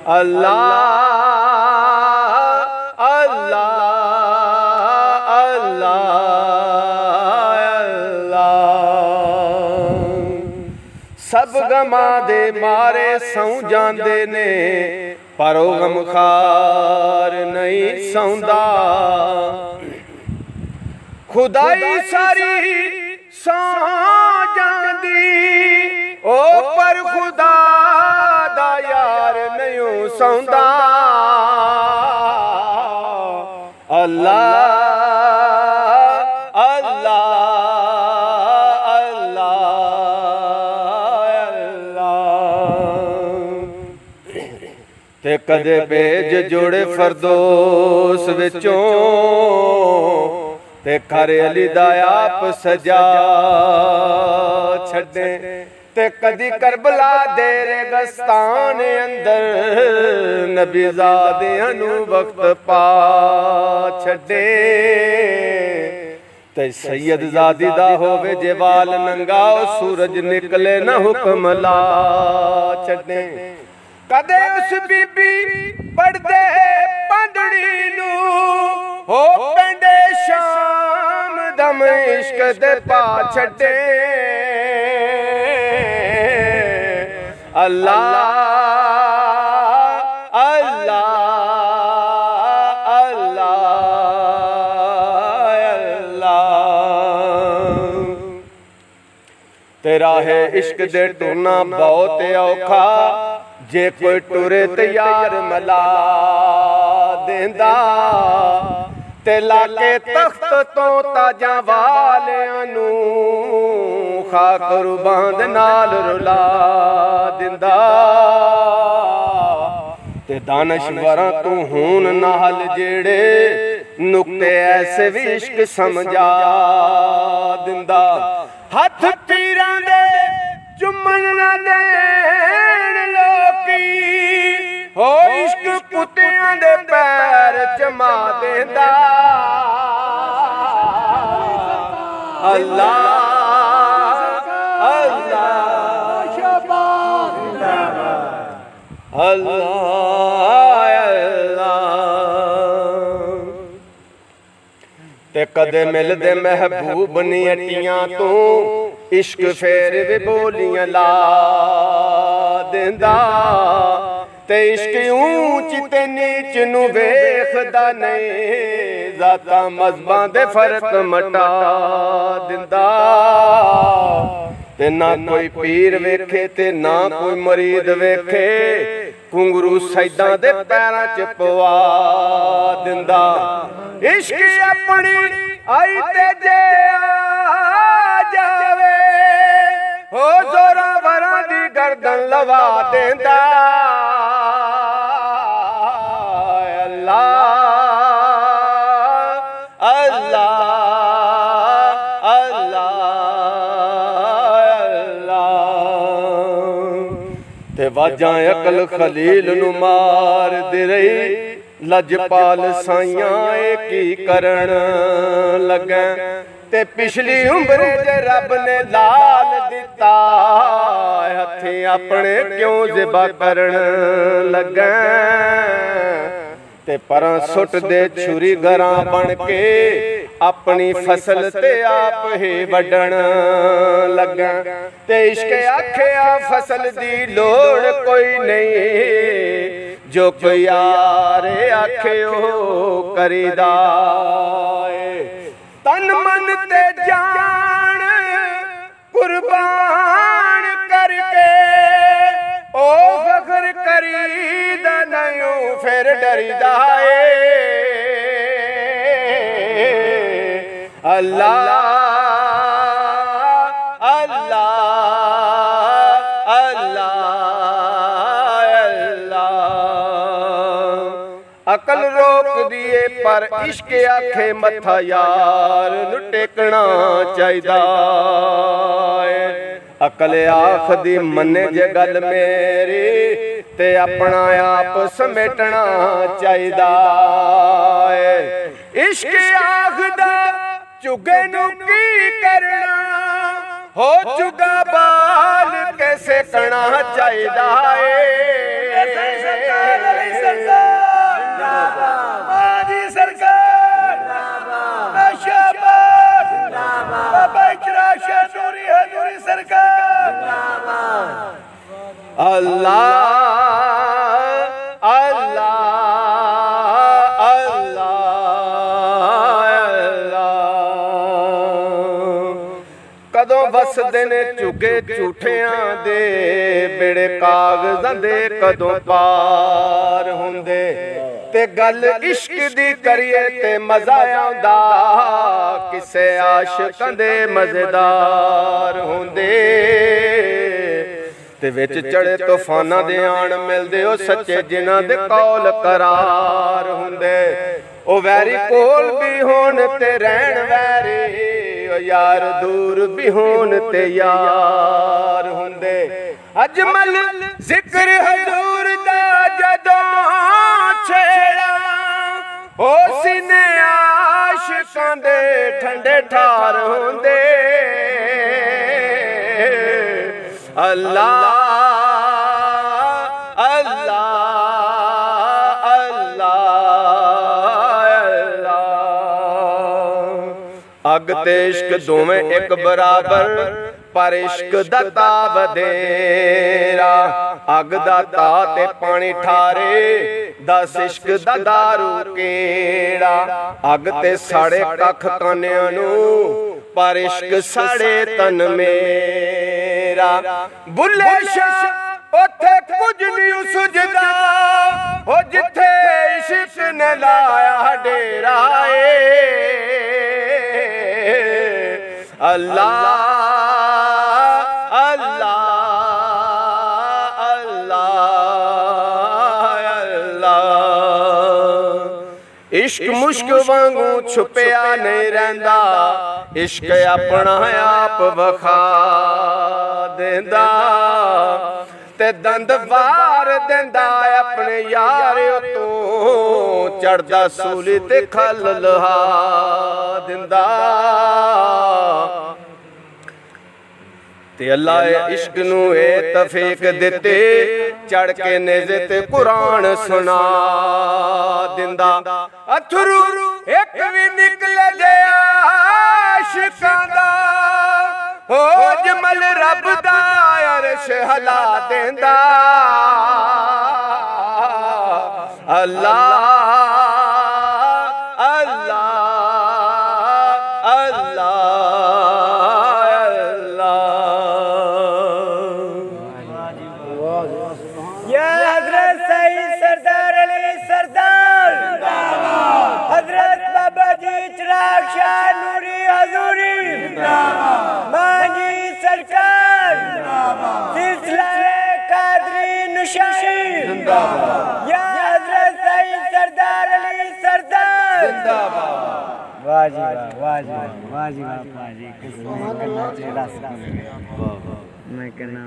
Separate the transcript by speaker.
Speaker 1: अल्लाह अल्लाह अल्लाह अल्लाह। सब गमां दे मारे सौ जांदे ने पर ओ गमखार नहीं सौंदा। खुदाई सारी सौ जांदी ओ पर खुदा दा यार नहीं सौंदा। अल्लाह अल्लाह अल्लाह अल्लाह। ते कदे भेज जोड़े फरदोस विचों ते कर अली दा आप सजा छड़े। ते कदी करबला दे रेगिस्तान अंदर नबी ज़ादियां नू वक्त पा छड़े। ते सैयद ज़ादी दा होवे जे वाल नंगा सूरज निकले न हुक्म ला छड़े। कदे उस बीबी पढ़दे पंडड़ी नू हो पेंडे शाम दम इश्क दे पा छड़े। अल्लाह अल्लाह अल्लाह अल्लाह। तेरा है इश्क दे टूरना बहुत औखा जे कोई टुरे ते यार मला देंदा। ते लाके तख्त तो ताजा वालियां नू खाक रुबांद नाल रुला दिंदा। ते दानश्वरां तू हून नाल जेड़े नुक्ते ऐसे भी इश्क समझा दिंदा। हथ पीरां दे चुम्मन ना देण लोकी हो इश्क कुत्तियां दे पैर चमा देंदा। अल्लाह अल्लाह अल्लाह अल्लाह। ते कदे मिलदे महबूब नी अटियां तू इश्क फेर भी बोलियां ला देंदा। ते इश्क ऊंच ते नीच नू वेखदा नहीं ज़ाता मज़हबां दे फर्क मटा दिंदा। ते ना कोई पीर वेखे ते ना कोई मरीद वेखे घुंगरू सैदां दे पैरां च पवा दिंदा। इश्क अपनी आई ते जे आ जावे हो जोरा वरां दी गर्दन लवा देंदा। अल्लाह अल्लाह अल्लाह अल्लाह। ते वाजां अकल खलील नू मार दे रही लजपाल साइयां की करन लगे। ते पिछली उम्र च रब ने लाल दिता हथें अपने क्यों ज़िबा करन लगे। ते परां सुट दे छुरी गरां बन के अपनी फसल ते आप ही वडन लगा। ते इश्क आखिया फसल दी लोड़ कोई नहीं जो कोई यार आखे ओ करीदा। तन मन ते जान कुर्बान करके ओ फख्र करीदा नहीं फिर डरीदा है। अल्लाह अल्लाह अल्लाह अल्लाह। अकल रोक दिए पर इश्क आखे मथा यार नू टेकना चाहिदा। अकल आख दी मने जे गल मेरी ते अपना आप समेटना चाहिदा। इश्क आखदा चुगे नू की करना हो चुगा बाल कैसे करना चाहिदा।
Speaker 2: सरकार जिंदाबाद, मां जी सरकार जिंदाबाद, शाबाश जिंदाबाद, बाबा इकरा शाह नूरी हजूरी सरकार जिंदाबाद।
Speaker 1: अल्लाह अल्लाह कदों वसदे ने झुगे झूठियां दे बेड़े कागज़ां दे कदों पार हुंदे ते गल इश्क दी करिए ते मज़ा आउंदा किसे आशिकां दे मज़ेदार हुंदे ते विच चढ़े तूफानां दे आण मिलदे ओ सच्चे जिन्हां दे कौल करार हुंदे ओ वैरी कोल भी होण ते रहण वैरी यार दूर भी होन ते यार हुंदे अजमल जिक्र हजूर दा जदों छेड़ा ओ सीने आशिकां दे ठंडे ठार हुंदे अल्लाह अल्लाह अग ते इश्क दोवें एक बराबर पर इश्क दा ताब देरा अग दा ता ते पानी ठारे दस इश्क दा दारू केड़ा अग ते साड़े कख कानियां नू पर इश्क साड़े तन मेरा बुल्ले शाह ओथे कुछ नहीं सुझदा ओ जिथे इश्क ने लाया डेरा अल्लाह अल्लाह अल्लाह अल्लाह इश्क मुश्क वांगू छुपिया नहीं रहंदा इश्क अपना आप वखा देंदा ते दंद वार देंदा अपने यार तो चढ़दा सूली ते खल लहा दिंदा ते अल्लाह इश्क नू ए तफीक दिते चढ़ के नेज़े ते कुरान सुना दिंदा अथरू एक भी निकले जे आशिकां दा हो जमल रब दा अर्श हला देंदा अल्लाह अल्लाह अल्लाह
Speaker 2: या हजरत सईद सरदार अली सरदार हजरत बाबा जी चिराग शाह नूरी हजूरी मां जी सरकार सिलसिला कादरी नुशाई या हजरत सईद सरदार अली सरदार वाह जी वाह जी वाह जी वाह जी मैं कहना